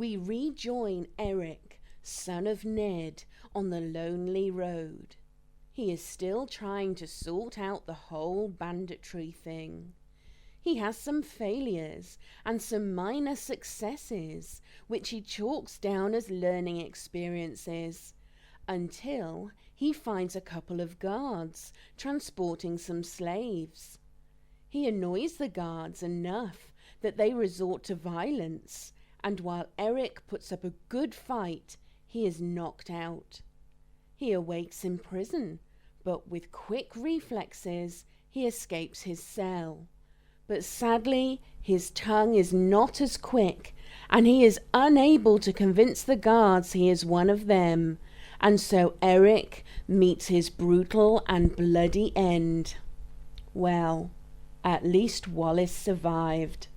we rejoin Eric, son of Ned, on the lonely road. He is still trying to sort out the whole banditry thing. He has some failures and some minor successes, which he chalks down as learning experiences, until he finds a couple of guards transporting some slaves. He annoys the guards enough that they resort to violence, and while Eric puts up a good fight, he is knocked out. He awakes in prison, but with quick reflexes, he escapes his cell. But sadly, his tongue is not as quick, and he is unable to convince the guards he is one of them, and so Eric meets his brutal and bloody end. Well, at least Wallace survived.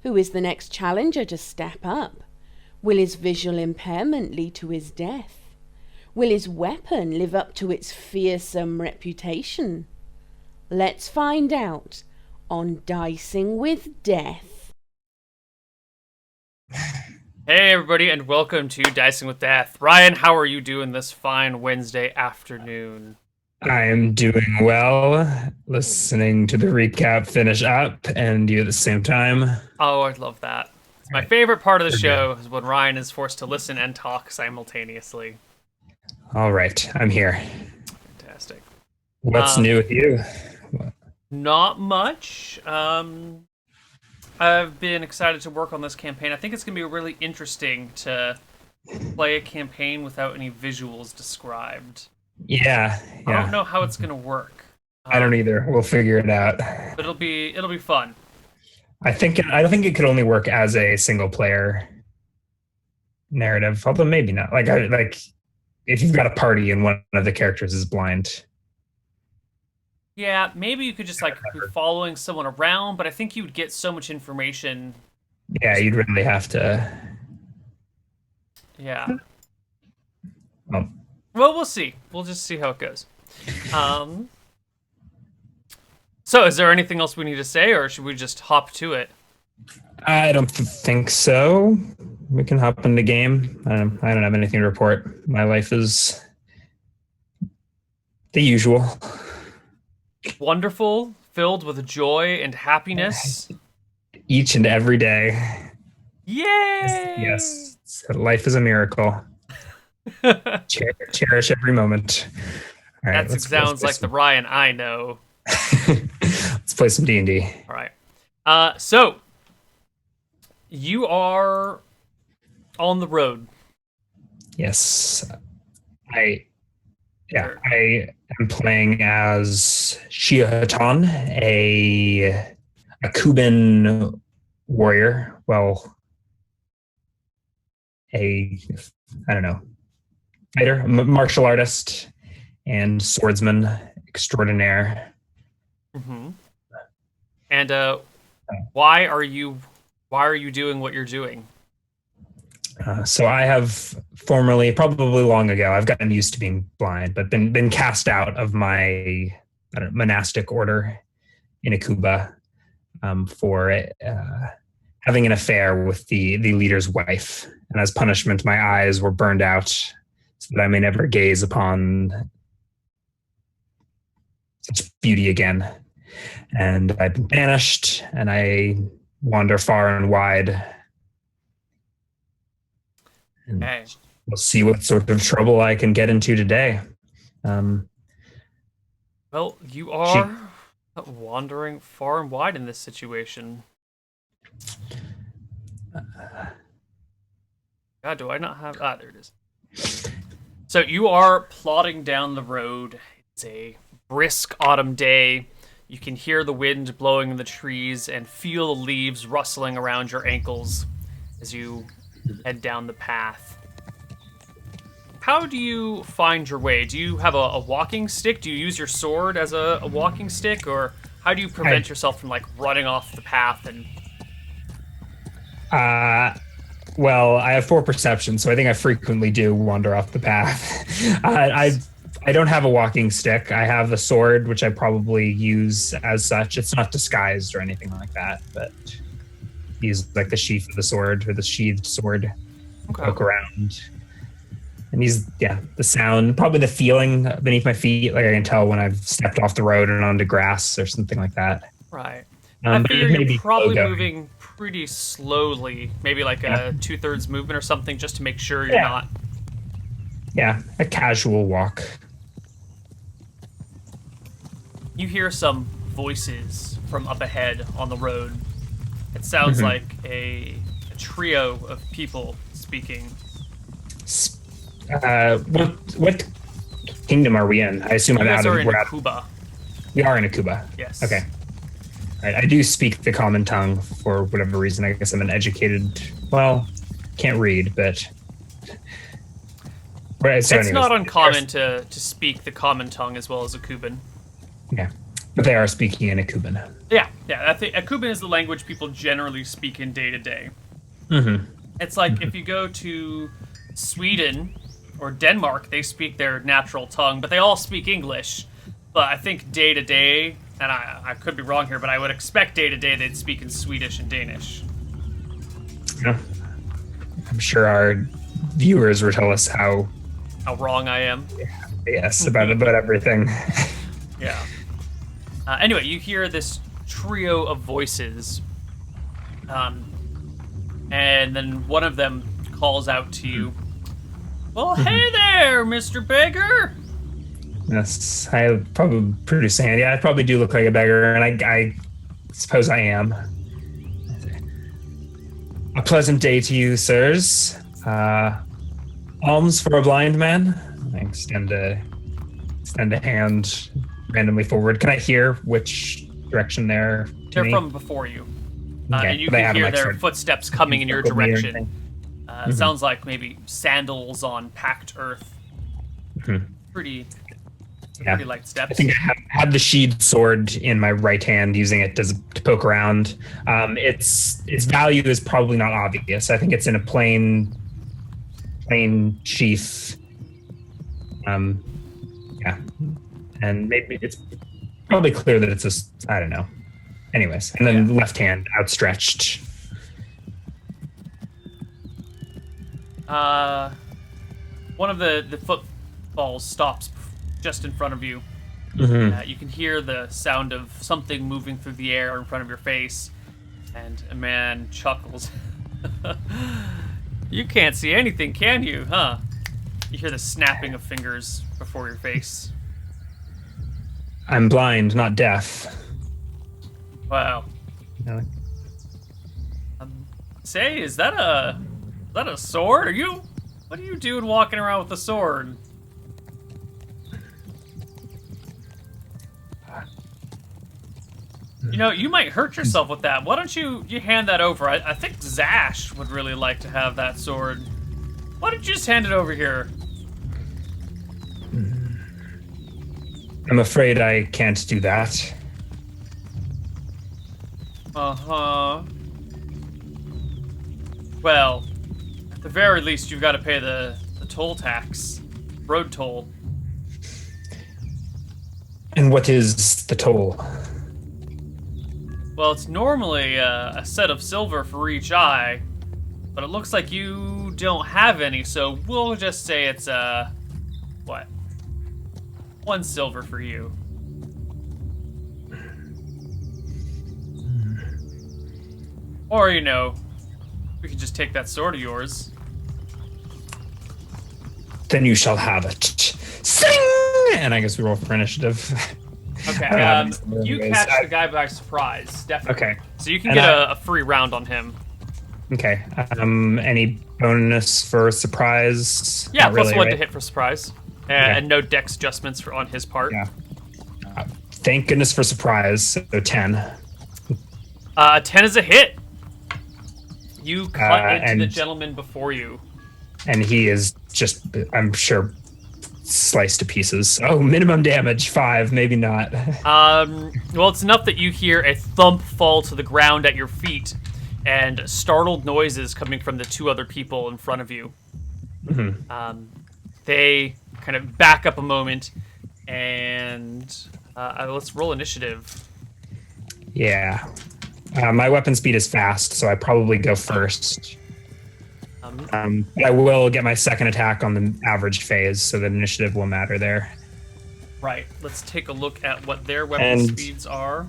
Who is the next challenger to step up? Will his visual impairment lead to his death? Will his weapon live up to its fearsome reputation? Let's find out on Dicing with Death. Hey everybody, and welcome to Dicing with Death. Ryan, how are you doing this fine Wednesday afternoon? I am doing well, listening to the recap finish up and you at the same time. Oh, I love that. It's my favorite part of the show is when Ryan is forced to listen and talk simultaneously. All right, I'm here. Fantastic. What's new with you? Not much. I've been excited to work on this campaign. I think it's going to be really interesting to play a campaign without any visuals described. Yeah. I don't know how it's going to work. I don't either. We'll figure it out. But it'll be fun. I don't think it could only work as a single player narrative, although maybe not. Like if you've got a party and one of the characters is blind. Yeah, maybe you could just be following someone around, but I think you would get so much information. Yeah, you'd really have to. Yeah. Well, we'll see. We'll just see how it goes. So, is there anything else we need to say, or should we just hop to it? I don't think so. We can hop into game. I don't have anything to report. My life is the usual. Wonderful, filled with joy and happiness. Each and every day. Yay! Yes. Life is a miracle. Cherish every moment. All right, that sounds like the Ryan I know. Let's play some D&D. All right. So, you are on the road. Yes. I am playing as Shia Hatan, a Kuban warrior. Well, fighter, martial artist, and swordsman extraordinaire. Mm-hmm. And why are you doing what you're doing? So I have formerly, probably long ago, I've gotten used to being blind, but been cast out of my monastic order in Akuba for having an affair with the leader's wife. And as punishment, my eyes were burned out so that I may never gaze upon such beauty again. And I've been banished, and I wander far and wide. And hey. We'll see what sort of trouble I can get into today. Well, you are wandering far and wide in this situation. God, do I not have... there it is. So you are plodding down the road. It's a brisk autumn day. You can hear the wind blowing in the trees and feel the leaves rustling around your ankles as you head down the path. How do you find your way? Do you have a walking stick? Do you use your sword as a walking stick? Or how do you prevent yourself from running off the path? And well, I have 4 perception, so I think I frequently do wander off the path. I don't have a walking stick. I have the sword, which I probably use as such. It's not disguised or anything like that, but use like the sheath of the sword or the sheathed sword. Okay. Poke around. And the sound, probably the feeling beneath my feet. Like I can tell when I've stepped off the road and onto grass or something like that. Right. But I it figure may you're be probably slow going. moving pretty slowly, maybe like a 2/3 movement or something, just to make sure you're Yeah. not. Yeah, a casual walk. You hear some voices from up ahead on the road. It sounds like a trio of people speaking. What kingdom are we in? I assume You guys are in we're out. Kuba. We are in Akuba. Yes. Okay. All right. I do speak the common tongue for whatever reason. I guess I'm an educated. Well, can't read, but. Right, so It's anyways, not uncommon to speak the common tongue as well as Akuban. Yeah, but they are speaking in Akuban. Yeah. I think Akuban is the language people generally speak in day to day. Mm-hmm. It's like if you go to Sweden or Denmark, they speak their natural tongue, but they all speak English. But I think day to day, and I could be wrong here, but I would expect day to day they'd speak in Swedish and Danish. Yeah. I'm sure our viewers will tell us how wrong I am. yes about everything. Yeah. Anyway, you hear this trio of voices, and then one of them calls out to you. Well, hey there, Mr. Beggar. Yes, I probably produce a hand. Yeah, I probably do look like a beggar, and I suppose I am. A pleasant day to you, sirs. Alms for a blind man. I extend a hand randomly forward. Can I hear which direction they're to They're me? from before you. Okay, And you but they can haven't, hear like, their started- footsteps coming in your circled me or direction. anything? It sounds like maybe sandals on packed earth. Mhm. Pretty Yeah. light steps. I think I had the sheathed sword in my right hand, using it to poke around. Its value is probably not obvious. I think it's in a plain sheath. Yeah, and maybe it's probably clear that it's I don't know. Anyways, and then left hand outstretched. One of the footfalls stops just in front of you. Mm-hmm. You can hear the sound of something moving through the air in front of your face, and a man chuckles. You can't see anything, can you, huh? You hear the snapping of fingers before your face. I'm blind, not deaf. Wow. No. Say, is that a sword? What are you doing walking around with a sword? You know, you might hurt yourself with that. Why don't you hand that over? I think Zash would really like to have that sword. Why don't you just hand it over here? I'm afraid I can't do that. Uh-huh. Well, at the very least, you've got to pay the toll tax. Road toll. And what is the toll? Well, it's normally a set of silver for each eye, but it looks like you don't have any, so we'll just say it's, what? 1 silver for you. Or, you know, we could just take that sword of yours. Then you shall have it. Sing! And I guess we roll for initiative. Okay, I don't have any silver you anyways. catch the guy by surprise, definitely. Okay. So you can And get I- a free round on him. Okay. Any bonus for surprise? Yeah, Not plus really, 1 right? to hit for surprise. Okay. And no dex adjustments on his part. Yeah. Thank goodness for surprise. So 10. 10 is a hit. You cut into the and- gentleman before you. And he is just, I'm sure, sliced to pieces. Oh, minimum damage 5, maybe not. Well, it's enough that you hear a thump fall to the ground at your feet and startled noises coming from the 2 other people in front of you. Mhm. They kind of back up a moment and let's roll initiative. Yeah. My weapon speed is fast, so I probably go first. Um, I will get my second attack on the average phase, so that initiative will matter there. right. Let's take a look at what their weapon And- speeds are.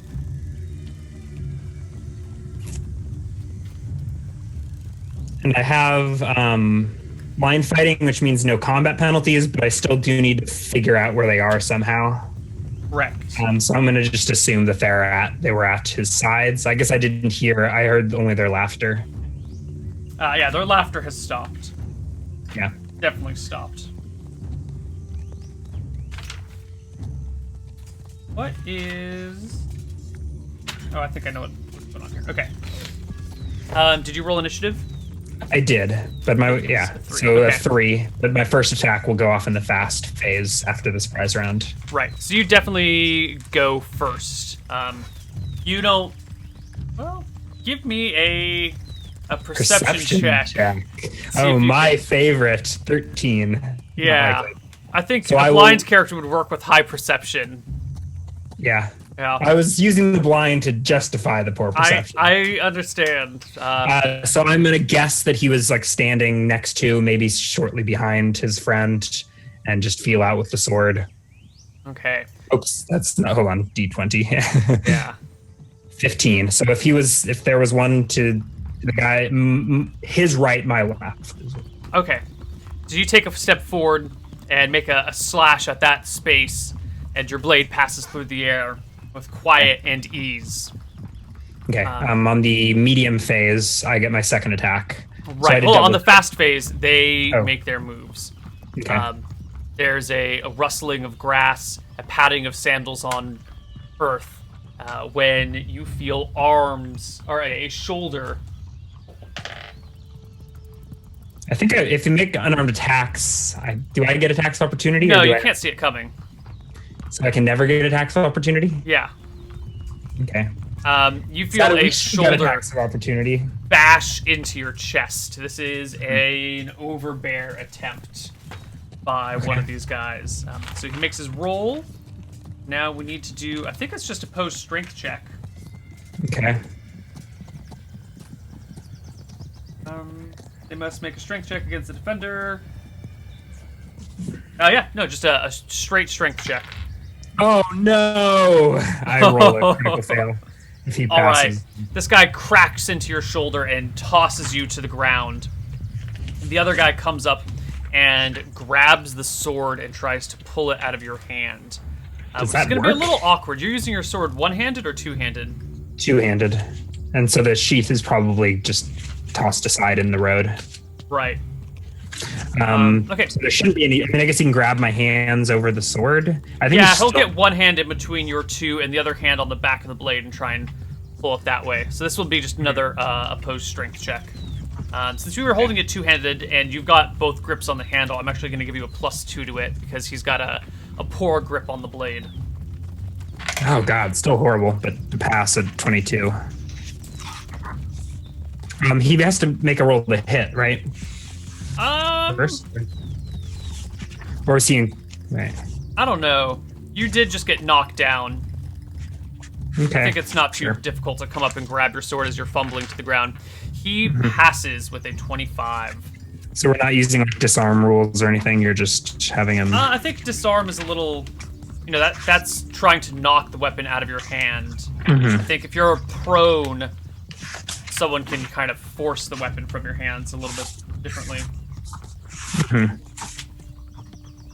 And I have line fighting, which means no combat penalties, but I still do need to figure out where they are somehow. Correct. So I'm going to just assume that they were at his sides. I guess I didn't hear. I heard only their laughter. Yeah, their laughter has stopped. Yeah. Definitely stopped. What is... Oh, I think I know what's going on here. Okay. Did you roll initiative? I did, but A three. so Okay. a 3. But my first attack will go off in the fast phase after the surprise round. Right. So you definitely go first. You don't... Well, give me a perception check. Oh, if you my can- favorite 13. Yeah. Likely. I think So a I will- blind character would work with high perception. Yeah. Yeah. I was using the blind to justify the poor perception. I understand. So I'm gonna guess that he was like standing next to, maybe shortly behind his friend, and just feel out with the sword. Okay. Oops, that's not. Hold on, D20. Yeah. 15. So if there was one to the guy, his right, my left. Okay. So you take a step forward and make a slash at that space, and your blade passes through the air with quiet and ease. Okay. On the medium phase, I get my second attack. So I Right. did Well, on double- the fast phase, they Oh. make their moves. Okay. There's a rustling of grass, a patting of sandals on earth, when you feel arms or a shoulder. I think if you make unarmed attacks, do I get attacks of opportunity? No, or do you I- can't see it coming. So I can never get attacks of opportunity. Yeah. Okay. You feel At a least you got shoulder attacks of opportunity. bash into your chest. This is an overbear attempt by one of these guys. So he makes his roll. Now we need to do, I think it's just a opposed strength check. Okay. They must make a strength check against the defender. Oh yeah, no, just a straight strength check. Oh no! I roll a critical fail if he All right, passes. this guy cracks into your shoulder and tosses you to the ground. The other guy comes up and grabs the sword and tries to pull it out of your hand. Does Which that is going to be a work? little awkward. You're using your sword one-handed or two-handed? Two-handed, and so the sheath is probably just tossed aside in the road. Right. Okay. So there shouldn't be any. I mean, I guess he can grab my hands over the sword. I think. Yeah, he's he'll still- get one hand in between your two and the other hand on the back of the blade and try and pull it that way. So this will be just another opposed strength check. Since you were holding it two-handed and you've got both grips on the handle, I'm actually going to give you a +2 to it because he's got a poor grip on the blade. Oh god, still horrible, but to pass at 22. He has to make a roll to hit, right? First, or is he? Right. I don't know. You did just get knocked down. Okay. I think it's not too Sure. difficult to come up and grab your sword as you're fumbling to the ground. He passes with a 25. So we're not using like disarm rules or anything. You're just having him. I think disarm is a little, that's trying to knock the weapon out of your hand. I think if you're prone, someone can kind of force the weapon from your hands a little bit differently.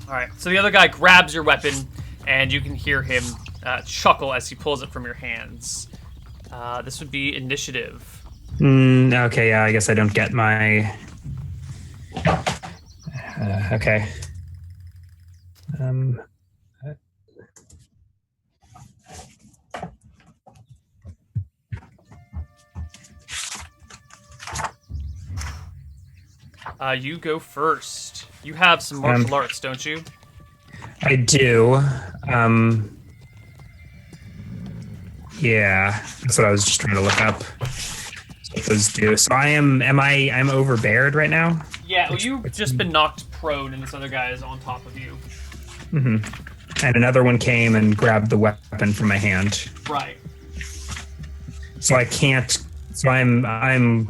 All right, so the other guy grabs your weapon, and you can hear him chuckle as he pulls it from your hands. This would be initiative. Okay, yeah. I guess I don't get my. Okay. You go first. You have some martial arts, don't you? I do. Yeah, that's what I was just trying to look up. What those do. So I'm overbeared right now. Yeah, well, you've just been knocked prone, and this other guy is on top of you. And another one came and grabbed the weapon from my hand. Right. So I can't. So I'm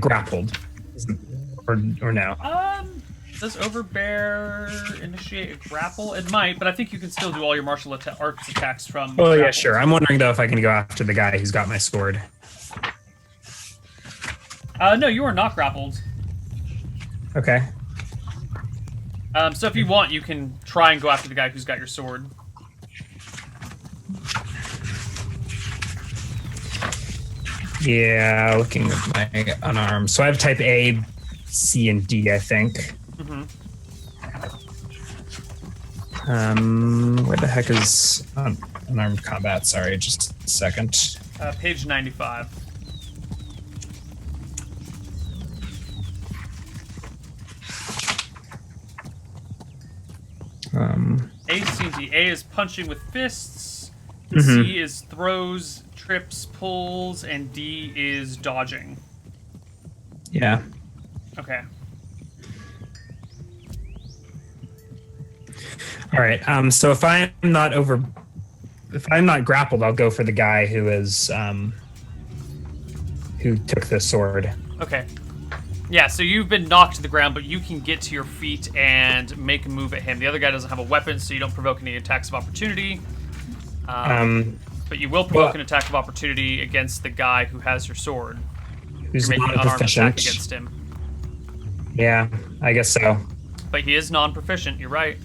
grappled, or no? Does Overbear initiate a grapple? It might, but I think you can still do all your martial arts attacks from. Oh yeah, grapple. sure. I'm wondering though if I can go after the guy who's got my sword. No, you are not grappled. Okay. So if you want, you can try and go after the guy who's got your sword. Yeah, looking at my unarmed. So I have type A, C, and D, I think. Mm-hmm. Where the heck is unarmed combat? Sorry, just a second. Page 95. A, C, and D. A is punching with fists. C is throws, trips, pulls, and D is dodging. Yeah. Okay. All right. So if I'm not grappled, I'll go for the guy who is who took the sword. Okay. Yeah, so you've been knocked to the ground, but you can get to your feet and make a move at him. The other guy doesn't have a weapon, so you don't provoke any attacks of opportunity. But you will provoke an attack of opportunity against the guy who has your sword. Who's You're making an unarmed attack non-proficient. against him. Yeah, I guess so. But he is non-proficient, you're right.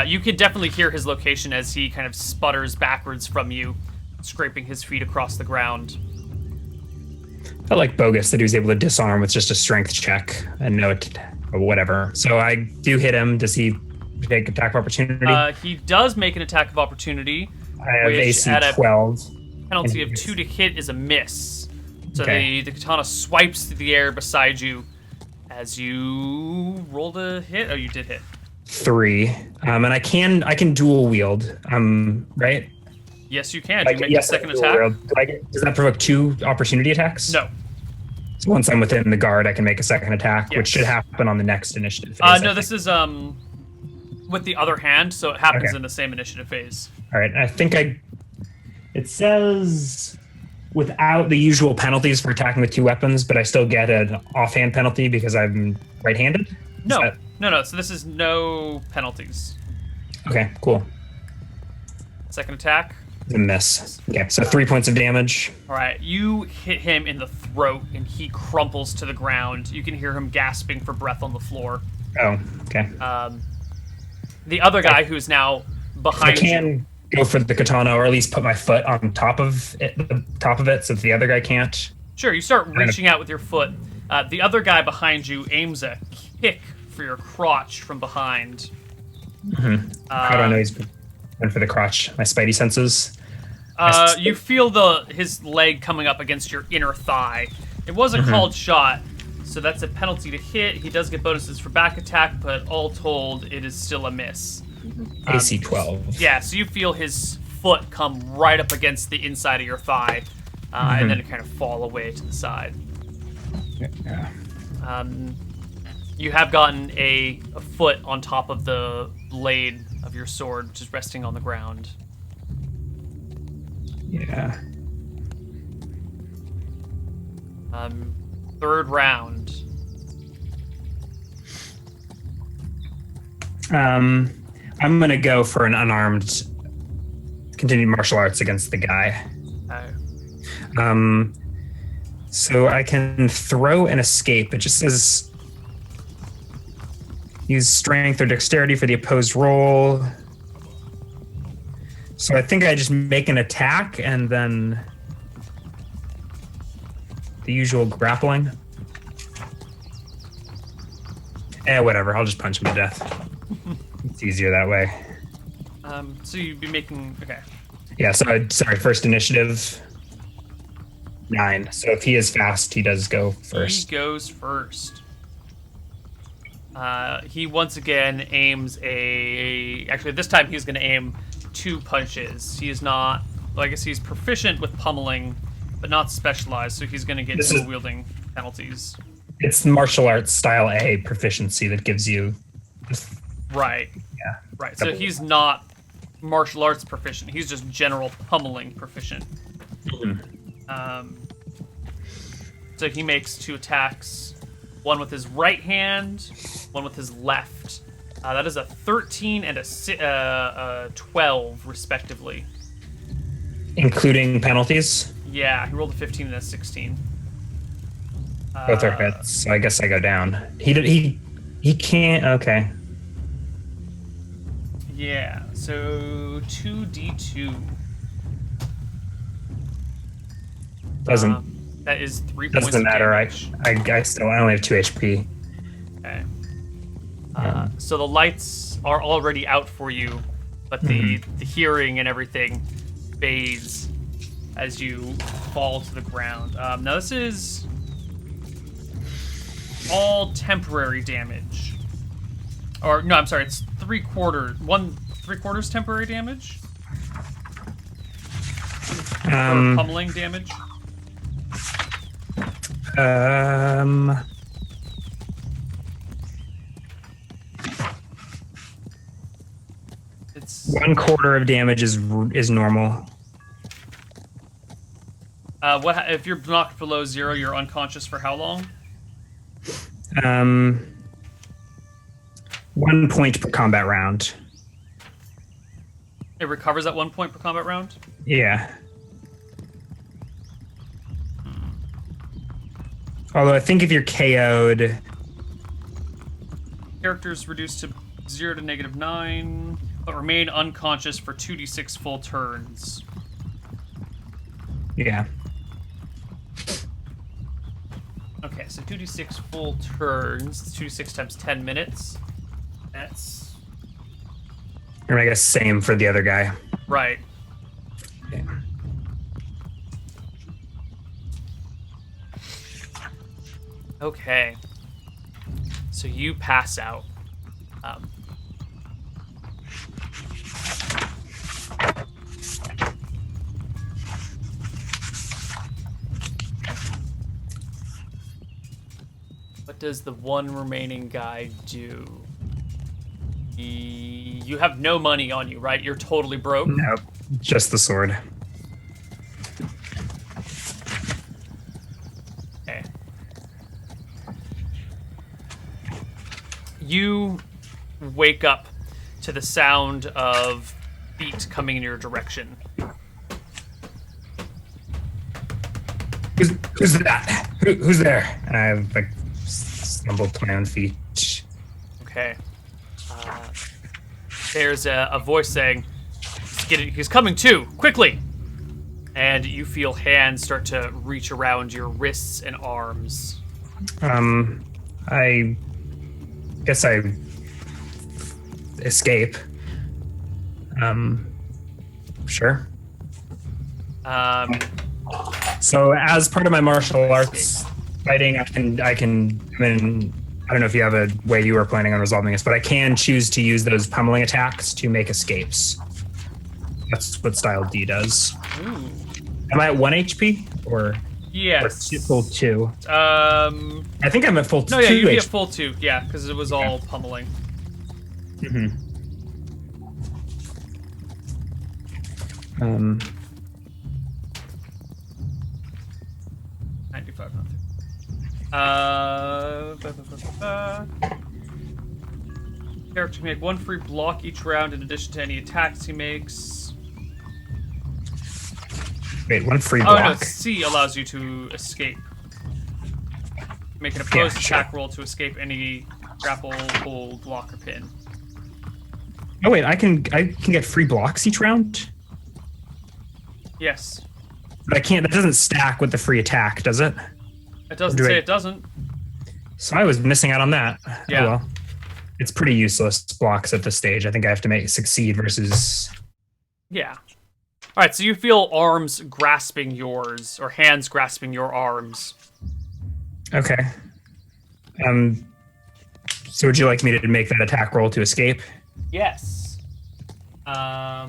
You can definitely hear his location as he kind of sputters backwards from you, scraping his feet across the ground. Felt like bogus that he was able to disarm with just a strength check and no or whatever. So I do hit him. Does he take attack of opportunity? He does make an attack of opportunity. I have which AC at a 12. Penalty of And- 2 to hit is a miss. So Okay. the katana swipes through the air beside you as you rolled a hit. Oh, you did hit. 3. And I can dual wield. Right? Yes, you can. Do you make a Yes, second dual attack? wield. Does that provoke 2 opportunity attacks? No. So once I'm within the guard, I can make a second attack, Yes. which should happen on the next initiative phase. I No, think. this is with the other hand, so it happens Okay. in the same initiative phase. All right. I think it says without the usual penalties for attacking with 2 weapons, but I still get an offhand penalty because I'm right-handed. Is No, that- no. So this is no penalties. Okay, cool. Second attack. A miss. Okay, so 3 points of damage. All right, you hit him in the throat, and he crumples to the ground. You can hear him gasping for breath on the floor. Oh, okay. The other guy who's now I behind you. can go for the katana, or at least put my foot on top of it, so the other guy can't. Sure, you start reaching out with your foot. The other guy behind you aims a kick for your crotch from behind. How do I know he's going for the crotch? My spidey senses. You feel his leg coming up against your inner thigh. It was a called shot, so that's a penalty to hit. He does get bonuses for back attack, but all told, it is still a miss. AC 12. Yeah, so you feel his foot come right up against the inside of your thigh, and then it kind of fall away to the side. Yeah. You have gotten a foot on top of the blade of your sword, which is resting on the ground. Yeah. Third round. I'm gonna go for an unarmed continued martial arts against the guy. So I can throw and escape. It just says use strength or dexterity for the opposed roll. So I think I just make an attack and then the usual grappling. Whatever. I'll just punch him to death. It's easier that way. So you'd be making... Okay. Yeah, so sorry, first initiative. 9. So if he is fast, he does go first. He goes first. He once again aims a... Actually, this time he's going to aim 2 punches. He is not... Well, I guess he's proficient with pummeling, but not specialized, so he's going to get dual-wielding penalties. It's martial arts style A proficiency that gives you... Right. Yeah. Right, so he's not martial arts proficient. He's just general pummeling proficient. So he makes 2 attacks, one with his right hand, one with his left. That is a 13 and a 12, respectively. Including penalties? Yeah, he rolled a 15 and a 16. Both are hits, so I guess I go down. He can't. Okay. Yeah, so 2d2. Doesn't That is 3 points doesn't of matter. damage. I only have 2 HP. Okay. So the lights are already out for you, but the hearing and everything fades as you fall to the ground. Now this is all temporary damage. Or no, I'm sorry, it's 3/4 temporary damage. Or pummeling damage. It's 1/4 of damage is normal. what if you're knocked below 0? You're unconscious for how long? 1 point per combat round. It recovers at 1 point per combat round. Yeah. Although I think if you're KO'd, Characters reduced to 0 to -9, but remain unconscious for 2d6 full turns. yeah. Okay, so 2d6 full turns. 2d6 times 10 minutes. That's And I guess same for the other guy. right. Okay. Okay. So you pass out. What does the one remaining guy do? You have no money on you, right? You're totally broke. No, just the sword. Okay. You wake up to the sound of feet coming in your direction. Who's that? Who's there? And I like stumbled to my own feet. Okay. There's a voice saying, he's coming too, quickly! And you feel hands start to reach around your wrists and arms. I guess I escape. Sure. So as part of my martial arts fighting, I mean, I don't know if you have a way you were planning on resolving this, but I can choose to use those pummeling attacks to make escapes. That's what style D does. Ooh. Am I at 1 HP or Yes. full 2? I think I'm at full 2. No, yeah, you'd be at HP. full 2, yeah, because it was all pummeling. Mm-hmm. 95, nothing. Character can make 1 free block each round in addition to any attacks he makes. Wait, 1 free Oh block. no, C allows you to escape. Make an opposed Yeah, sure. attack roll to escape any grapple, hold, block, or pin. Oh wait, I can get free blocks each round, Yes. but I can't. That doesn't stack with the free attack, does it? It doesn't Do say I- it doesn't. So I was missing out on that. Yeah. Oh, well. It's pretty useless blocks at this stage. I think I have to make succeed versus. Yeah. Alright, so you feel arms grasping yours, or hands grasping your arms. Okay. So would you like me to make that attack roll to escape? Yes. How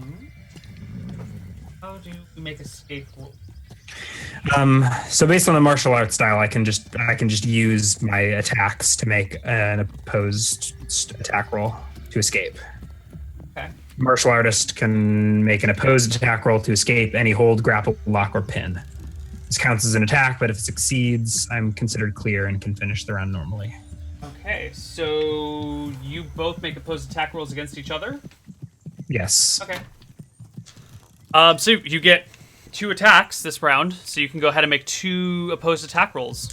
do we make escape roll? So based on the martial arts style, I can just use my attacks to make an opposed attack roll to escape. Okay. Martial artist can make an opposed attack roll to escape any hold, grapple, lock, or pin. This counts as an attack, but if it succeeds, I'm considered clear and can finish the round normally. Okay, so you both make opposed attack rolls against each other? Yes. Okay. So you get 2 attacks this round, so you can go ahead and make 2 opposed attack rolls.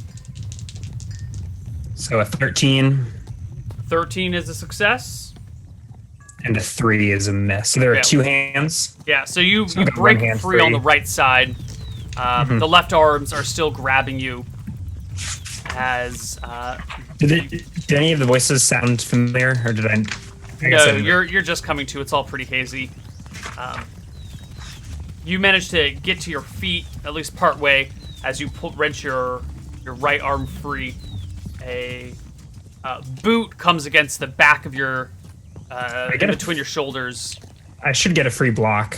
So a 13 13 is a success. and a 3 is a miss. So there are Yeah. 2 hands. Yeah, so you I've got break one hand free on free. the right side. The left arms are still grabbing you as... Did any of the voices sound familiar, or did I guess no, I didn't. you're just coming to. It's all pretty hazy. You manage to get to your feet, at least part way, as you wrench your right arm free. A boot comes against the back of your... get in it. between your shoulders. I should get a free block.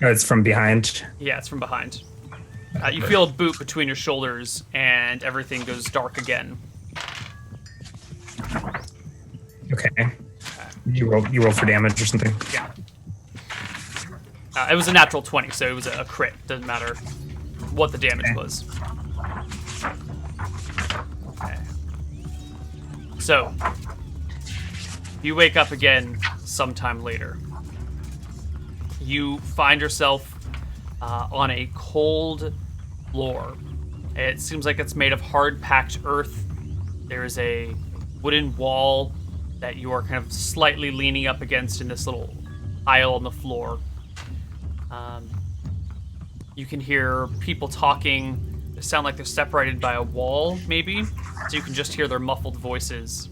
Oh, it's from behind. Yeah, it's from behind. You feel a boot between your shoulders, and everything goes dark again. Okay. You roll for damage or something. Yeah. It was a natural 20, so it was a crit. Doesn't matter what the damage Okay. was. Okay. So, you wake up again sometime later. You find yourself on a cold floor. It seems like it's made of hard-packed earth. There is a wooden wall that you are kind of slightly leaning up against in this little aisle on the floor. You can hear people talking. They sound like they're separated by a wall, maybe. So you can just hear their muffled voices.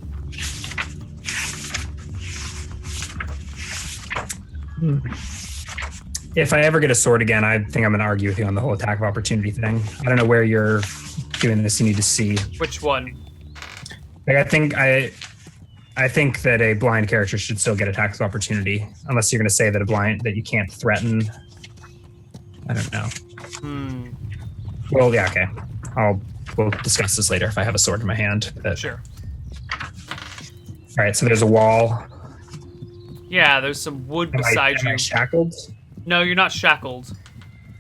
If I ever get a sword again, I think I'm going to argue with you on the whole attack of opportunity thing. I don't know where you're doing this. You need to see. Which one? Like, I think that a blind character should still get attacks of opportunity, unless you're going to say that that you can't threaten. I don't know. Well, yeah, okay. We'll discuss this later if I have a sword in my hand. But, Sure. All right, so there's a wall. Yeah, there's some wood Am beside I you. shackled? No, you're not shackled.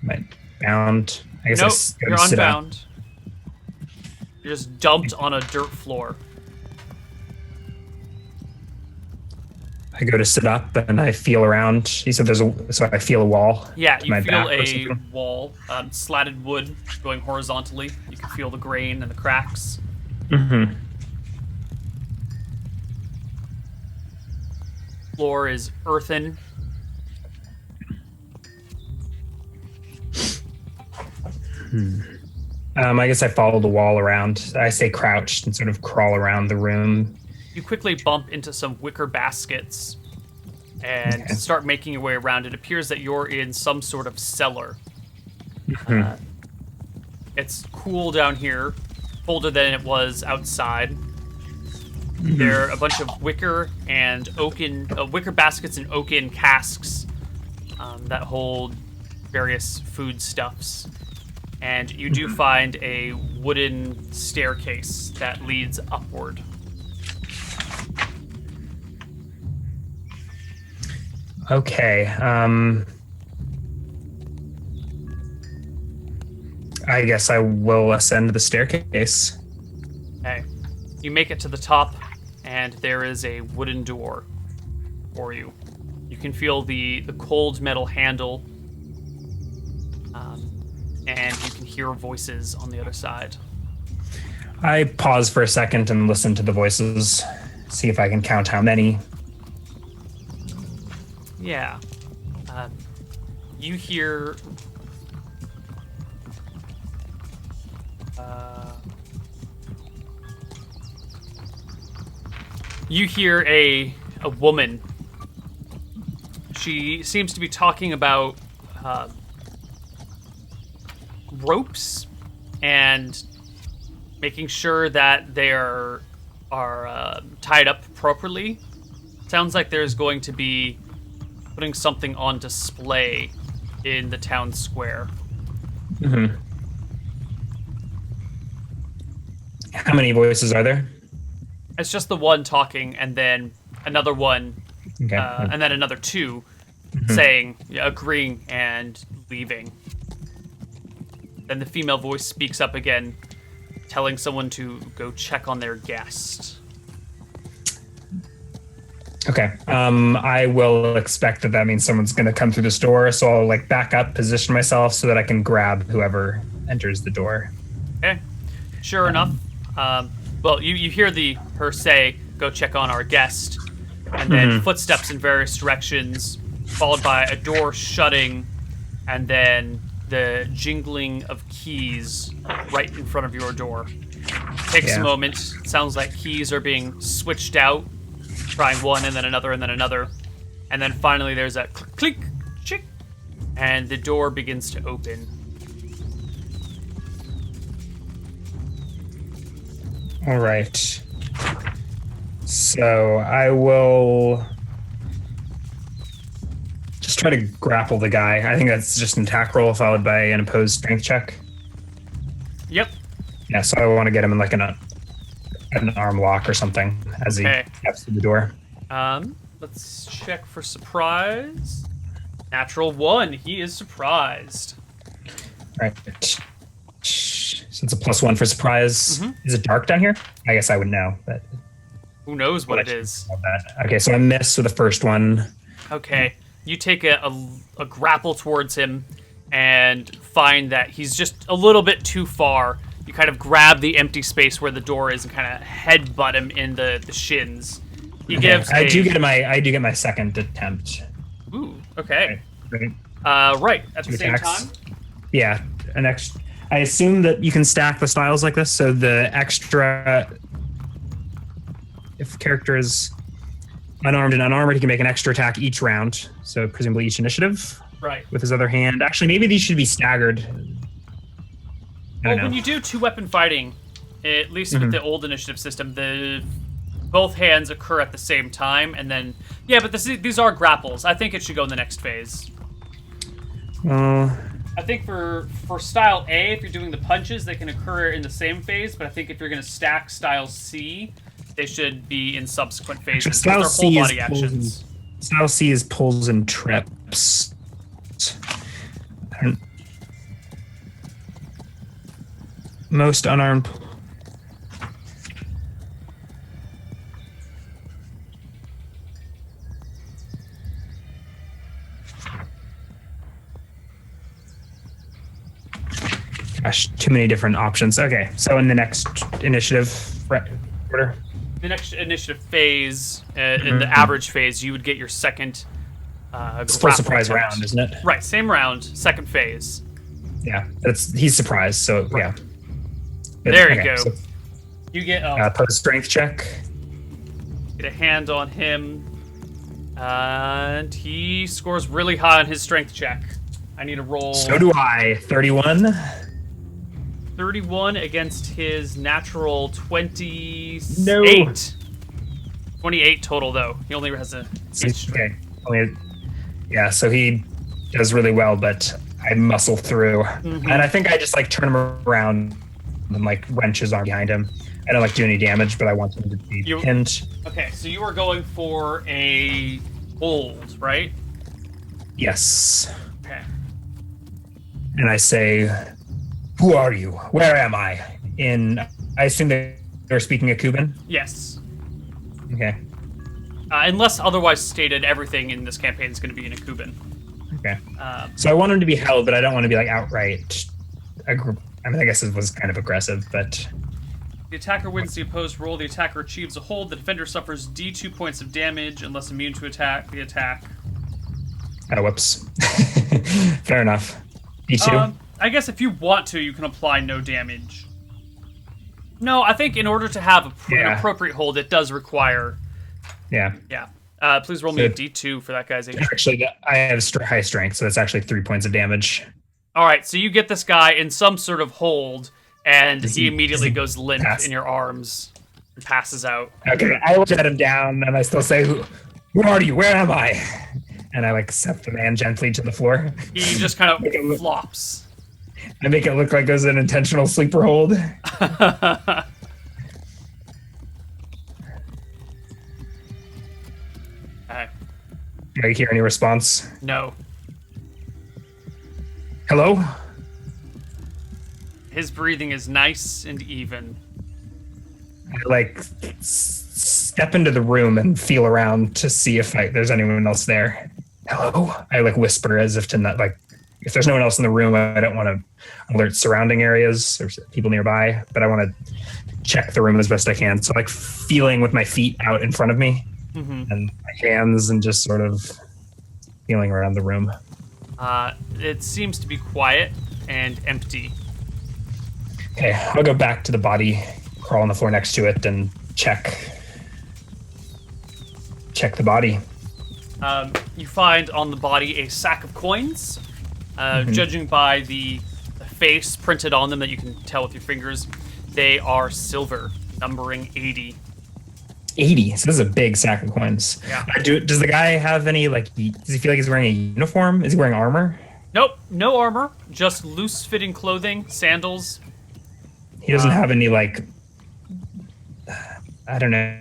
Am I bound? I guess I Nope, go you're to sit up. unbound. You're just dumped on a dirt floor. I go to sit up and I feel around. You said so I feel a wall. Yeah, to you my feel back or a something? wall, slatted wood going horizontally. You can feel the grain and the cracks. Mm-hmm. Floor is earthen. I guess I follow the wall around. I stay crouched and sort of crawl around the room. You quickly bump into some wicker baskets and Okay. start making your way around. It appears that you're in some sort of cellar. It's cool down here, colder than it was outside. There are a bunch of wicker and wicker baskets and oaken casks that hold various foodstuffs. And you do find a wooden staircase that leads upward. Okay. I guess I will ascend the staircase. Okay. You make it to the top, and there is a wooden door for you. You can feel the cold metal handle, and you can hear voices on the other side. I pause for a second and listen to the voices, see if I can count how many. Yeah. You hear... you hear a woman. She seems to be talking about ropes and making sure that they are tied up properly. Sounds like there's going to be putting something on display in the town square. Mm-hmm. How many voices are there? It's just the one talking, and then another one Okay. And then another 2 saying, agreeing and leaving. Then the female voice speaks up again, telling someone to go check on their guest. Okay. I will expect that means someone's going to come through this door, so I'll like back up, position myself so that I can grab whoever enters the door. Okay. Sure enough. Well, you hear her say, "Go check on our guest," and then footsteps in various directions, followed by a door shutting, and then the jingling of keys right in front of your door. Takes a moment. Sounds like keys are being switched out, trying one and then another and then another. And then finally there's a click, click, chick, and the door begins to open. All right. So I will just try to grapple the guy. I think that's just an attack roll followed by an opposed strength check. Yep. Yeah, so I want to get him in like an arm lock or something as he steps through the door. Let's check for surprise. Natural 1. He is surprised. All right. So it's a +1 for surprise. Is it dark down here? I guess I would know, but Who knows what it is? Okay, so I miss with the first one. Okay. You take a grapple towards him and find that he's just a little bit too far. You kind of grab the empty space where the door is and kind of headbutt him in the shins. He gives. I do get my second attempt. Ooh. Okay. Right. Right at the Two same attacks. time. Yeah. I assume that you can stack the styles like this, so the extra. If character is unarmed and unarmored, he can make an extra attack each round. So presumably each initiative. Right. With his other hand. Actually, maybe these should be staggered. Well, when you do 2-weapon fighting, at least with the old initiative system, both hands occur at the same time, and then but these are grapples. I think it should go in the next phase. I think for style A, if you're doing the punches, they can occur in the same phase. But I think if you're going to stack style C, they should be in subsequent phases. Style C whole is body actions. Style C is pulls and trips. Most unarmed. Gosh, too many different options. Okay, so in the next initiative order. The next initiative phase, in the average phase, you would get your second. It's full surprise attempt. round, isn't it? Right, same round, second phase. Yeah, he's surprised. So yeah. There you go. So, you get put a strength check. Get a hand on him, and he scores really high on his strength check. I need a roll. So do I. 31. 31 against his natural 28. No. 28 total though. He only has a. Okay. Yeah, so he does really well, but I muscle through, and I think I just like turn him around and like wrench his arm behind him. I don't like do any damage, but I want him to be pinned. Okay, so you are going for a hold, right? Yes. Okay. And I say, "Who are you? Where am I?" I assume they're speaking a Cuban. Yes. Okay. Unless otherwise stated, everything in this campaign is going to be in a Cuban. Okay. So I want him to be held, but I don't want to be like outright. I mean, I guess it was kind of aggressive, but. The attacker wins the opposed roll. The attacker achieves a hold. The defender suffers D2 points of damage unless immune to the attack. Oh, whoops. Fair enough. D2? I guess if you want to, you can apply no damage. No, I think in order to have an appropriate hold, it does require... Yeah. Yeah. Please roll me a D2 for that guy's HP. Actually, I have high strength, so that's actually 3 points of damage. All right, so you get this guy in some sort of hold, and he immediately goes limp in your arms and passes out. Okay, I look at him down, and I still say, "Who are you? Where am I?" And I like set the man gently to the floor. He just kind of flops. I make it look like it was an intentional sleeper hold. Do you hear any response? No. Hello? His breathing is nice and even. I like step into the room and feel around to see if there's anyone else there. Hello? I like whisper as if to not like, if there's no one else in the room, I don't want to alert surrounding areas or people nearby, but I want to check the room as best I can. So like feeling with my feet out in front of me and my hands and just sort of feeling around the room. It seems to be quiet and empty. Okay, I'll go back to the body, crawl on the floor next to it, and check the body. You find on the body a sack of coins. Judging by the face printed on them that you can tell with your fingers, they are silver, numbering 80. 80. So this is a big sack of coins. Yeah. Does the guy have any, like, does he feel like he's wearing a uniform? Is he wearing armor? Nope, no armor, just loose-fitting clothing, sandals. He doesn't have any, like, I don't know.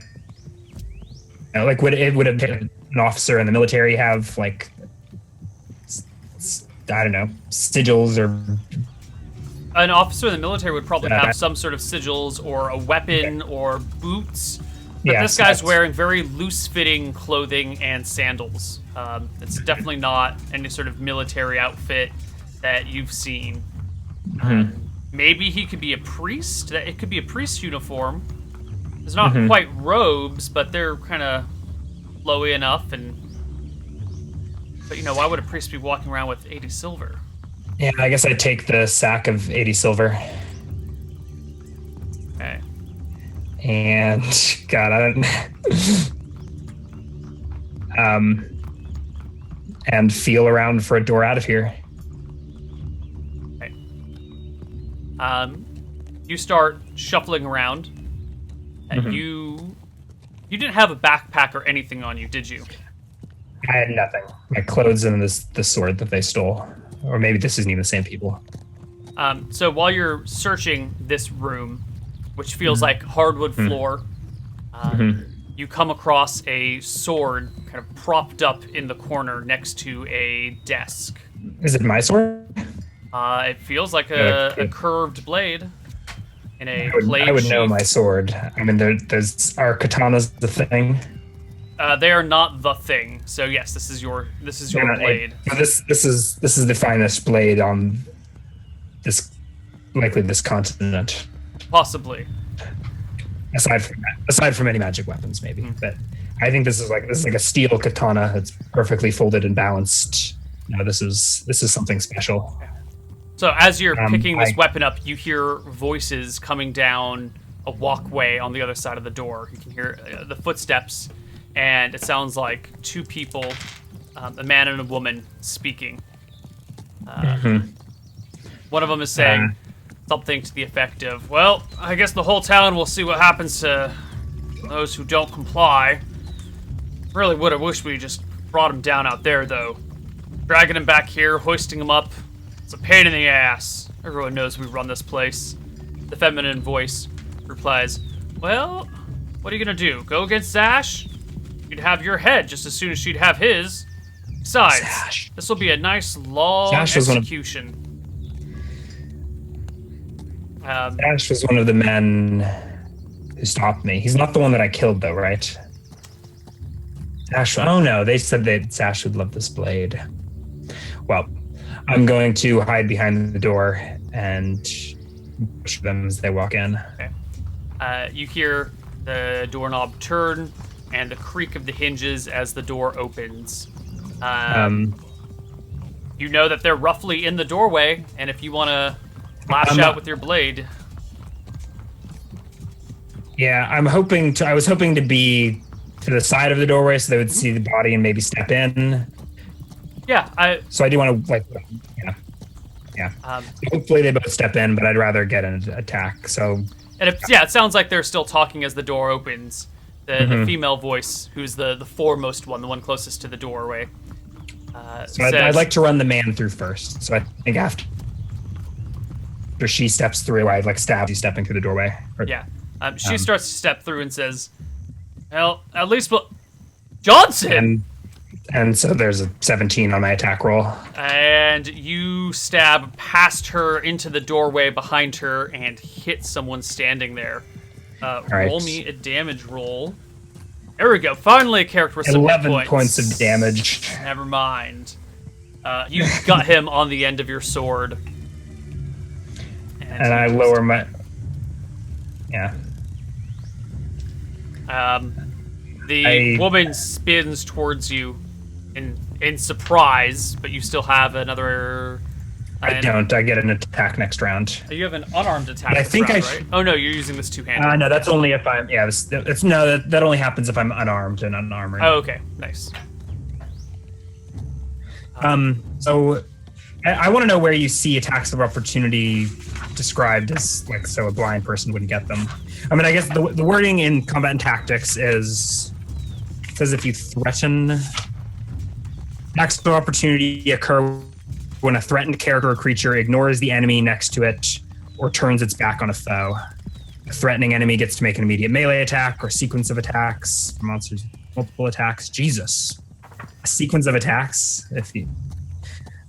Like, would an officer in the military have, like, I don't know, sigils or... An officer in the military would probably have some sort of sigils or a weapon or boots. But this guy's wearing very loose-fitting clothing and sandals. It's definitely not any sort of military outfit that you've seen. Maybe he could be a priest. It could be a priest uniform. It's not quite robes, but they're kind of flowy enough. But, why would a priest be walking around with 80 silver? Yeah, I guess I'd take the sack of 80 silver. Okay. And, God, I don't... and feel around for a door out of here. Okay. You start shuffling around. And you didn't have a backpack or anything on you, did you? I had nothing. My clothes and the sword that they stole. Or maybe this isn't even the same people. So while you're searching this room, which feels like hardwood floor, you come across a sword kind of propped up in the corner next to a desk. Is it my sword? It feels like a curved blade. In a blade I would know shape. my sword. I mean, there's our katanas the thing. They are not the thing. So yes, this is your blade. This is the finest blade on this continent. Possibly. Aside from any magic weapons, maybe. But I think this is like a steel katana that's perfectly folded and balanced. This is something special. So as you're picking this weapon up, you hear voices coming down a walkway on the other side of the door. You can hear the footsteps, and it sounds like two people, a man and a woman, speaking. One of them is saying something to the effect of, well, I guess the whole town will see what happens to those who don't comply. Really would have wished we just brought him down out there, though. Dragging him back here, hoisting him up, it's a pain in the ass. Everyone knows we run this place. The feminine voice replies, well, what are you gonna do? Go against Zash? You'd have your head just as soon as she'd have his. Besides, this will be a nice long execution. Zash was one of the men who stopped me. He's not the one that I killed, though, right? Zash. Oh no, they said that Zash would love this blade. Well, I'm going to hide behind the door and push them as they walk in. Okay. You hear the doorknob turn and the creak of the hinges as the door opens. You know that they're roughly in the doorway, and if you want to lash out with your blade. Yeah, I was hoping to be to the side of the doorway so they would see the body and maybe step in. Yeah, So I do want to, yeah. Hopefully they both step in, but I'd rather get an attack, so... And it sounds like they're still talking as the door opens. The female voice, who's the foremost one, the one closest to the doorway, says, I'd like to run the man through first, so I think after she steps through, I'd like stab you stepping through the doorway. She starts to step through and says, well, at least Johnson! And so there's a 17 on my attack roll. And you stab past her into the doorway behind her and hit someone standing there. right. Roll me a damage roll. There we go. Finally a character with some hit 11 points of damage. Never mind. You got him on the end of your sword. And I lower my... Yeah. The woman spins towards you in surprise, but you still have another... I don't. I get an attack next round. You have an unarmed attack. I think round, I right? Oh no, you're using this two-handed. No, that's only if I'm... Yeah, that only happens if I'm unarmed and unarmored. Oh, okay. Nice. So I want to know where you see attacks of opportunity described as, like, so a blind person wouldn't get them. I mean, I guess the wording in Combat and Tactics says if you threaten, attacks of opportunity occur when a threatened character or creature ignores the enemy next to it or turns its back on a foe. A threatening enemy gets to make an immediate melee attack or sequence of attacks. Monsters, multiple attacks. Jesus. A sequence of attacks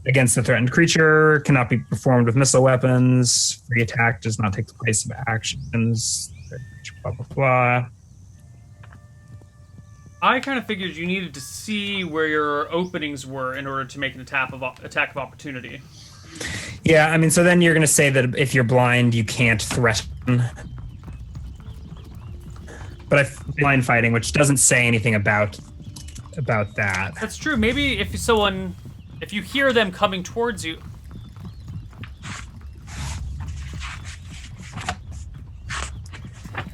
against the threatened creature cannot be performed with missile weapons. Free attack does not take the place of actions. Blah, blah, blah. I kind of figured you needed to see where your openings were in order to make an attack of opportunity. Yeah, I mean, so then you're going to say that if you're blind, you can't threaten. But blind fighting, which doesn't say anything about that. That's true. Maybe if you hear them coming towards you.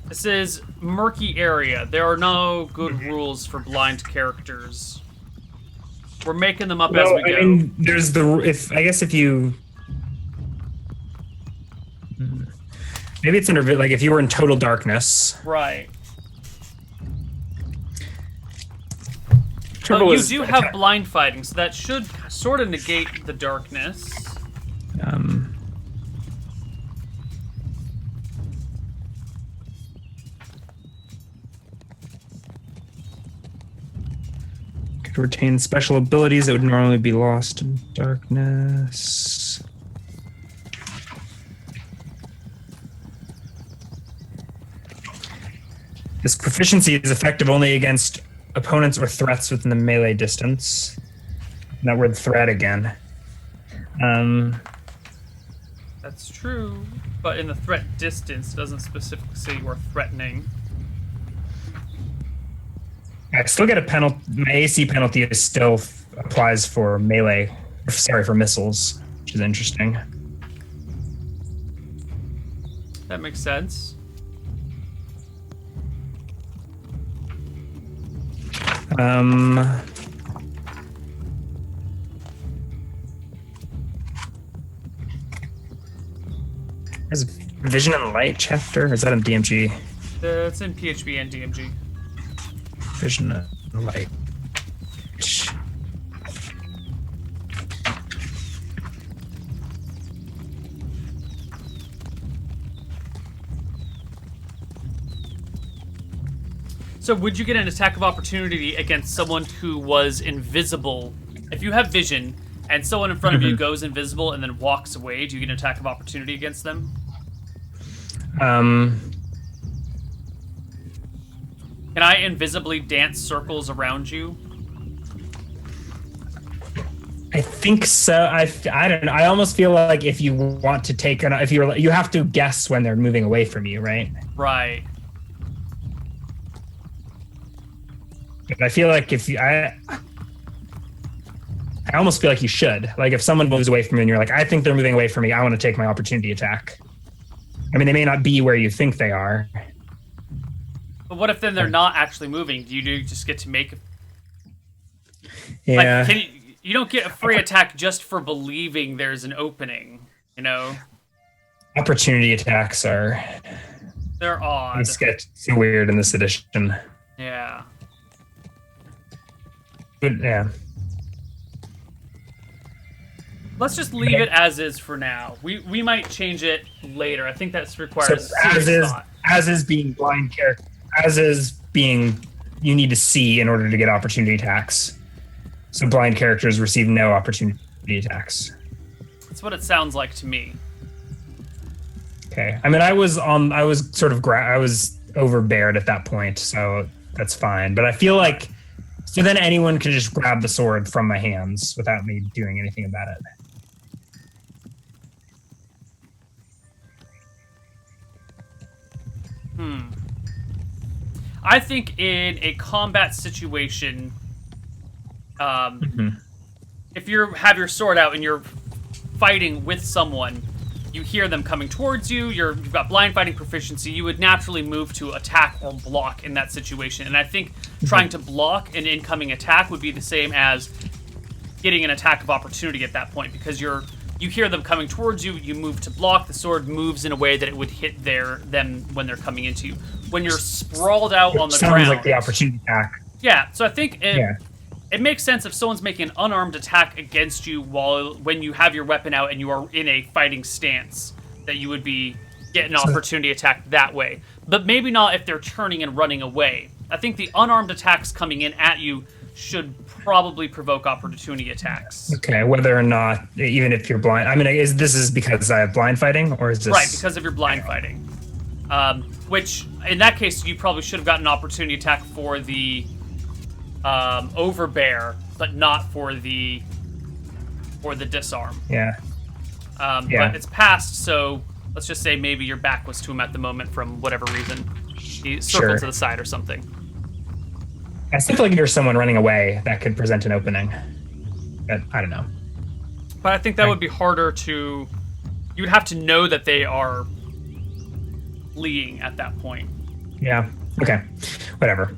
This is murky area. There are no good rules for blind characters. We're making them up as we go. I mean, there's if you maybe it's like if you were in total darkness. Right. Trouble you do have blind fighting, so that should sort of negate the darkness. Could retain special abilities that would normally be lost in darkness. This proficiency is effective only against opponents or threats within the melee distance. That word threat again. That's true, but in the threat distance, it doesn't specifically say you are threatening. I still get a penalty. My AC penalty still applies for melee. Sorry, for missiles, which is interesting. That makes sense. There's Vision and Light chapter. Is that in DMG? It's in PHB and DMG. Vision and Light. So would you get an attack of opportunity against someone who was invisible? If you have vision and someone in front of you goes invisible and then walks away, do you get an attack of opportunity against them? Can I invisibly dance circles around you? I think so. I don't know. I almost feel like if you want to take you have to guess when they're moving away from you, right? Right. But I feel like I almost feel like you should. Like if someone moves away from you and you're like, I think they're moving away from me, I want to take my opportunity attack. I mean, they may not be where you think they are. But what if then they're not actually moving? Do you just get to make... Yeah. Like, you don't get a free attack just for believing there's an opening, you know? Opportunity attacks are... They're odd. It's get so weird in this edition. Yeah. But, yeah. Let's just leave it as is for now. We might change it later. I think that requires So as is being blind character, as is being you need to see in order to get opportunity attacks. So blind characters receive no opportunity attacks. That's what it sounds like to me. Okay. I mean, I was overbeared at that point, so that's fine. But I feel like, so then anyone can just grab the sword from my hands without me doing anything about it. I think in a combat situation, if you have your sword out and you're fighting with someone, you hear them coming towards you, you've got blind fighting proficiency, you would naturally move to attack or block in that situation. And I think trying to block an incoming attack would be the same as getting an attack of opportunity at that point, because you hear them coming towards you, you move to block, the sword moves in a way that it would hit them when they're coming into you. When you're sprawled out on the Sounds ground... like the opportunity attack. Yeah, so I think it makes sense if someone's making an unarmed attack against you when you have your weapon out and you are in a fighting stance, that you would be getting an opportunity attack that way. But maybe not if they're turning and running away. I think the unarmed attacks coming in at you should probably provoke opportunity attacks. Okay, whether or not, even if you're blind. I mean, this is because I have blind fighting, or is this... Right, because of your blind fighting. Which, in that case, you probably should have gotten an opportunity attack for the overbear, but not for the disarm. Yeah. But it's passed, so let's just say maybe your back was to him at the moment from whatever reason. He circled to the side or something. I still feel like you're someone running away that could present an opening. But I don't know. But I think that would be harder to... You would have to know that they are fleeing at that point. Yeah. Okay. Whatever.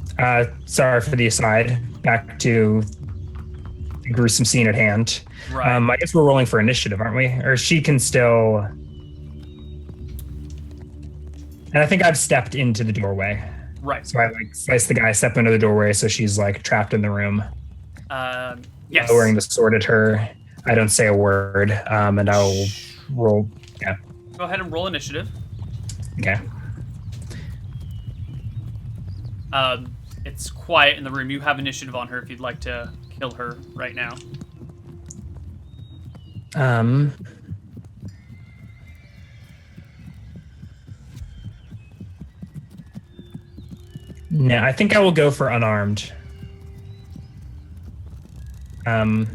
Sorry for the aside. Back to the gruesome scene at hand. Right. I guess we're rolling for initiative, aren't we? Or she can still... And I think I've stepped into the doorway. Right. So I slice the guy, step into the doorway, so she's trapped in the room. Yes. Lowering the sword at her. I don't say a word, and I'll roll. Yeah. Go ahead and roll initiative. Okay. It's quiet in the room. You have initiative on her if you'd like to kill her right now. No, I think I will go for unarmed. Can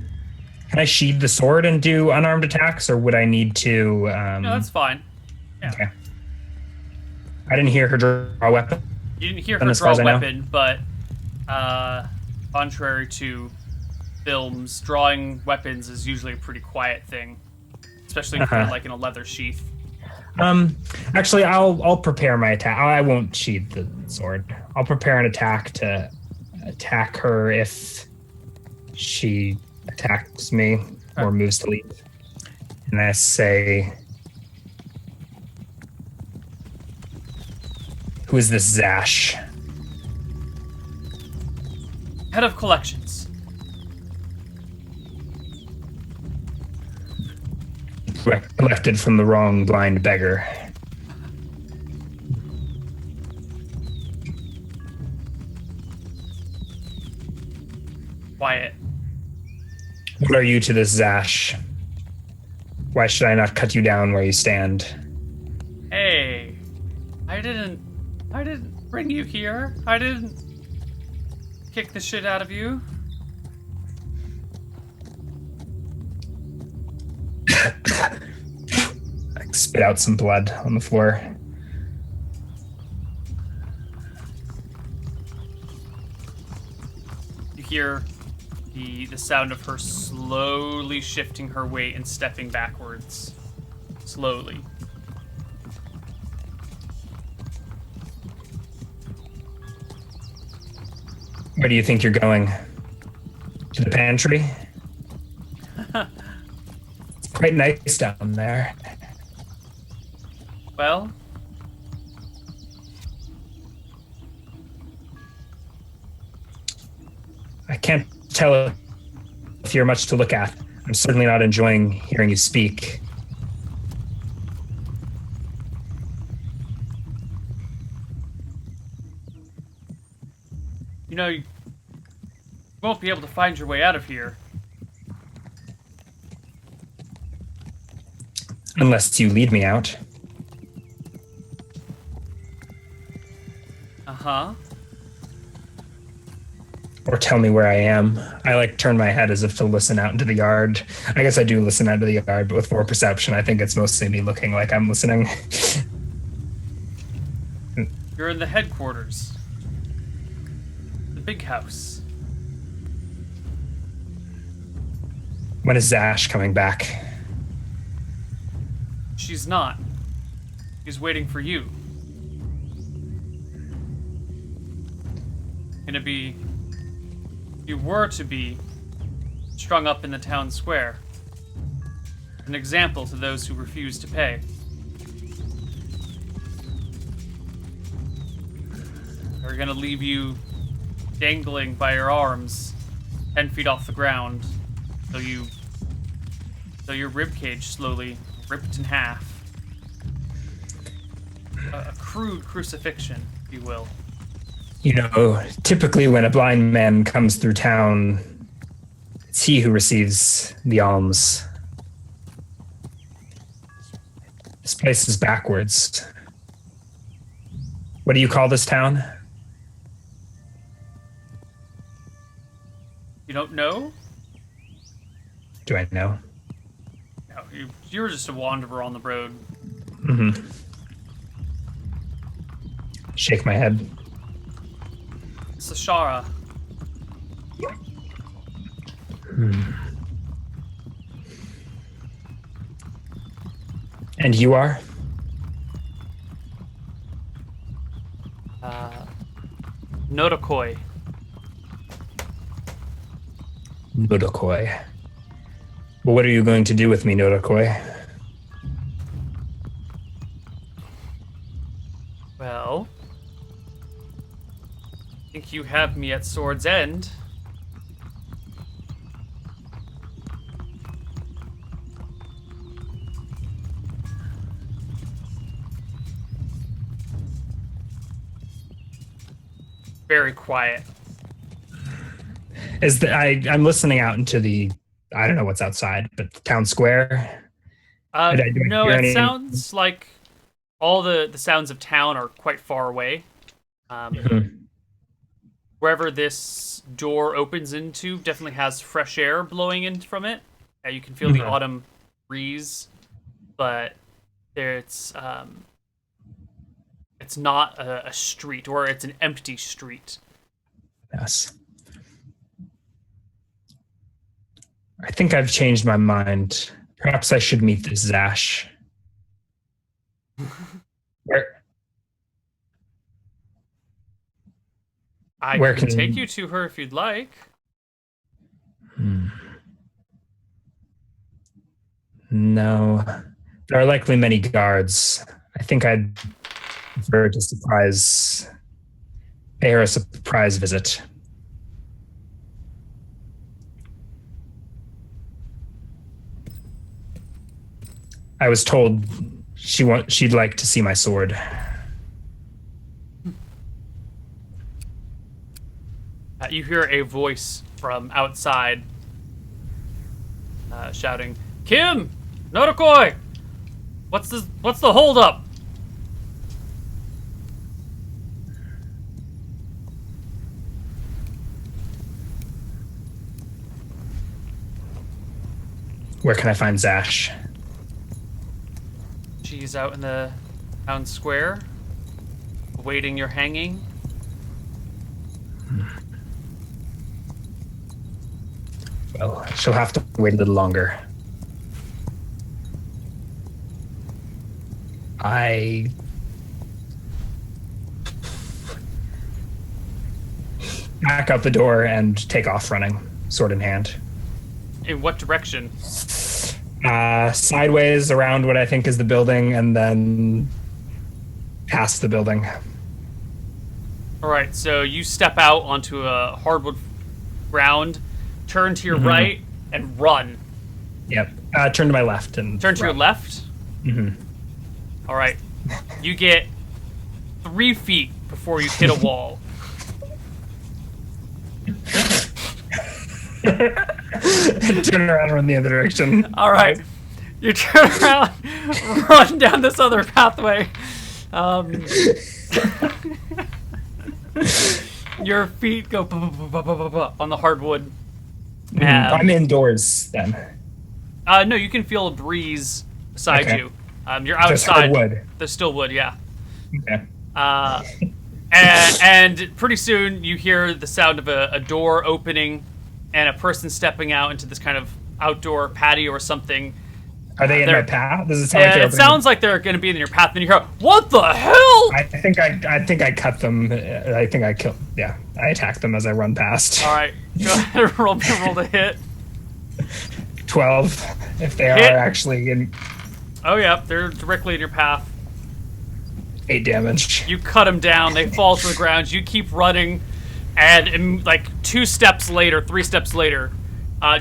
I sheathe the sword and do unarmed attacks, or would I need to... No, that's fine. Yeah. Okay. I didn't hear her draw a weapon. You didn't hear her draw a weapon, but contrary to films, drawing weapons is usually a pretty quiet thing, especially if you're in a leather sheath. Actually, I'll prepare my attack. I won't sheathe the sword. I'll prepare an attack to attack her if she attacks me or moves to leave. And I say, who is this Zash? Head of collections. Collected from the wrong blind beggar. Quiet. What are you to this Zash? Why should I not cut you down where you stand? Hey, I didn't bring you here. I didn't kick the shit out of you. I spit out some blood on the floor. You hear the sound of her slowly shifting her weight and stepping backwards. Slowly. Where do you think you're going? To the pantry? It's quite nice down there. Well, I can't tell if you're much to look at. I'm certainly not enjoying hearing you speak. you you won't be able to find your way out of here. Unless you lead me out. Uh-huh. Or tell me where I am. I turn my head as if to listen out into the yard. I guess I do listen out into the yard, but with 4 perception, I think it's mostly me looking like I'm listening. You're in the headquarters. The big house. When is Zash coming back? She's not. She's waiting for you. Gonna be... You were to be strung up in the town square. An example to those who refuse to pay. They're gonna leave you dangling by your arms 10 feet off the ground till your ribcage slowly ripped in half. A crude crucifixion, if you will. You know, typically when a blind man comes through town, it's he who receives the alms. This place is backwards. What do you call this town? You don't know? Do I know? No, you were just a wanderer on the road. Mm-hmm. Shake my head. Sashara. And you are? Nodokoi. Nodokoi. Well, what are you going to do with me, Nodokoi? Well, I think you have me at sword's end. Very quiet. I'm listening out into the, I don't know what's outside, but the town square. No, it sounds like all the sounds of town are quite far away. Wherever this door opens into definitely has fresh air blowing in from it. You can feel the autumn breeze, but it's not a street, or it's an empty street. Yes. I think I've changed my mind. Perhaps I should meet this Zash. Where can take you to her if you'd like. No. There are likely many guards. I think I'd prefer to pay her a surprise visit. I was told she'd like to see my sword. You hear a voice from outside shouting, "Kim! Nodokoi! What's the holdup?" Where can I find Zash? She's out in the town square, awaiting your hanging. Well, she'll have to wait a little longer. I back out the door and take off running, sword in hand. In what direction? Sideways around what I think is the building, and then past the building. All right, so you step out onto a hardwood ground, turn to your right, and run. Yep. Turn to my left and turn to your left. All right, you get 3 feet before you hit a wall. Turn around and run the other direction. All right. You turn around, run down this other pathway. Your feet go on the hardwood. I'm indoors then. No, you can feel a breeze beside Okay. you. You're Just outside. hardwood. There's still wood, yeah. Okay. And pretty soon you hear the sound of a door opening and a person stepping out into this kind of outdoor patio or something. Are they in They're- my path? Does it sound like they're It opening- sounds like they're going to be in your path, and you hear, "What the hell?" I think I cut them. I think I killed. Yeah, I attacked them as I run past. All right, go ahead and roll to hit. 12, if they are Hit. actually in Oh yeah, they're directly in your path. 8 damage. You cut them down. They fall to the ground. You keep running, and like 3 steps later,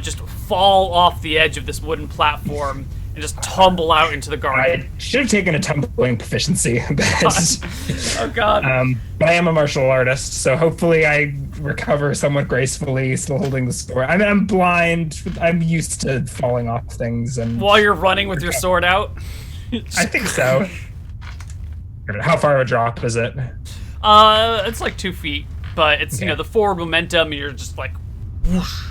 just fall off the edge of this wooden platform and just tumble out into the garden. I should have taken a tumbling proficiency, but, Oh god. but I am a martial artist, so hopefully I recover somewhat gracefully, still holding the sword. I mean, I'm blind. I'm used to falling off things, and While you're running with your sword out. I think so. How far of a drop is it? It's like 2 feet, but it's Okay. the forward momentum. You're just like whoosh,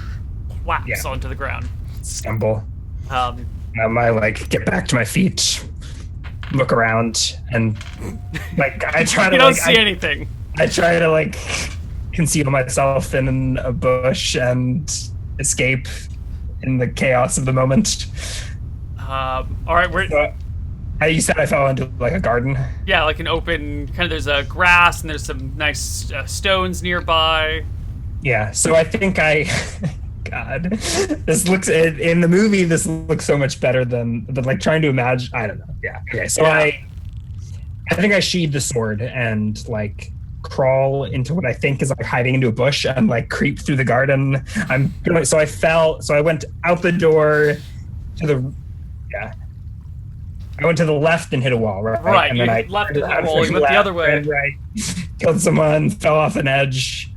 whaps Yeah. onto the ground. Stumble. Um, I get back to my feet, look around, and I try to you don't see anything. I try to conceal myself in a bush and escape in the chaos of the moment. All right, You said I fell into a garden. yeah, like an open kind of. There's a grass and there's some nice stones nearby. Yeah, so I think God, this looks in the movie. This looks so much better than trying to imagine. I don't know. Yeah. Okay. So Yeah. I think I sheathe the sword and crawl into what I think is hiding into a bush and creep through the garden. So I fell. So I went out the door to the. Yeah. I went to the left and hit a wall, right? Right, And you then I left and hit a wall, you went the other way. ran right, killed someone, fell off an edge.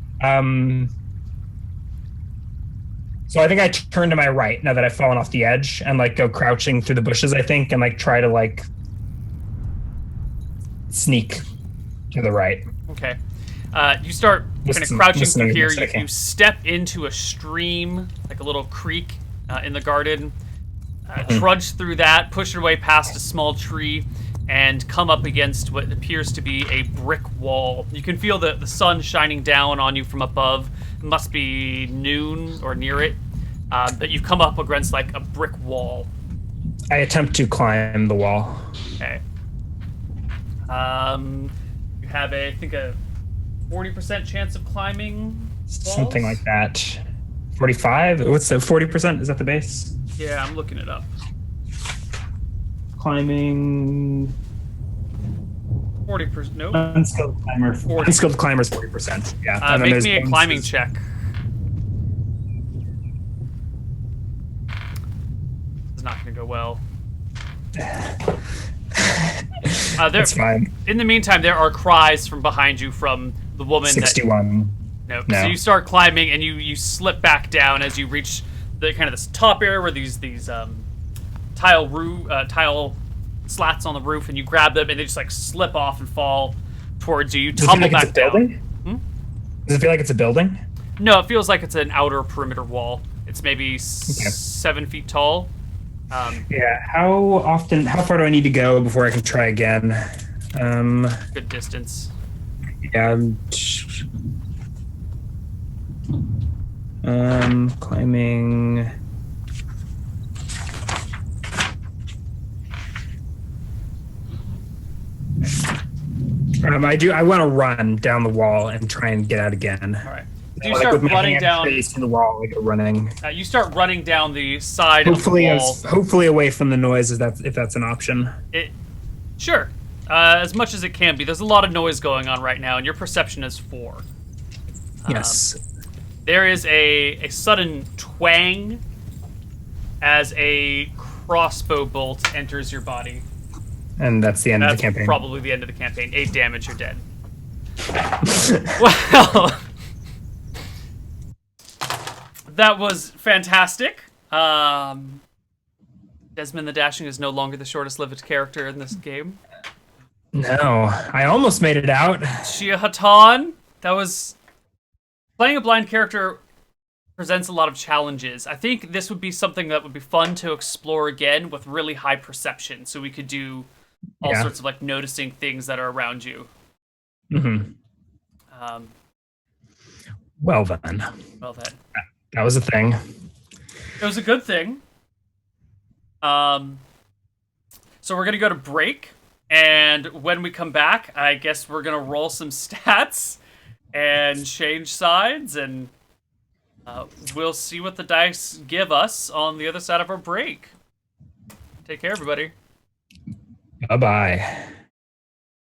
So I think I turn to my right now that I've fallen off the edge and go crouching through the bushes, I think, and try to sneak to the right. Okay. You start kind of Listen- crouching listening through here. as best I can. You step into a stream, like a little creek in the garden. Trudge through that, push your way past a small tree, and come up against what appears to be a brick wall. You can feel the sun shining down on you from above. It must be noon or near it. But you've come up against a brick wall. I attempt to climb the wall. Okay. You have I think a 40% chance of climbing walls? Something like that. 45? What's the 40%? Is that the base? Yeah, I'm looking it up. Climbing. 40%. Nope. Unskilled climber. 40. Unskilled climber is 40%. Yeah. And then Make there's me a bonuses. climbing check. It's not going to go well. That's fine. In the meantime, there are cries from behind you from the woman. 61. No. No. So you start climbing, and you slip back down as you reach the kind of this top area where these tile slats on the roof, and you grab them, and they just slip off and fall towards you. You Does it feel tumble like it's back a building? down. Does it feel like it's a building? No, it feels like it's an outer perimeter wall. It's maybe 7 feet tall. Yeah. How far do I need to go before I can try again? Good distance. Yeah. Climbing. I want to run down the wall and try and get out again. All right. You start with my running hand down. facing the wall, running. You start running down the side Hopefully, of the wall. hopefully away from the noise, if that's an option. Sure. As much as it can be. There's a lot of noise going on right now, and your perception is 4. Yes. There is a sudden twang as a crossbow bolt enters your body. And that's the end of That's the campaign. probably the end of the campaign. 8 damage, you're dead. Well, That was fantastic. Desmond the Dashing is no longer the shortest-lived character in this game. No, I almost made it out. Shia Hatan, that was... Playing a blind character presents a lot of challenges. I think this would be something that would be fun to explore again with really high perception, so we could do all sorts of like noticing things that are around you. Mm-hmm. Um, well then. That was a thing. It was a good thing. So we're gonna go to break, and when we come back, I guess we're gonna roll some stats and change sides, and we'll see what the dice give us on the other side of our break. Take care, everybody. Bye-bye.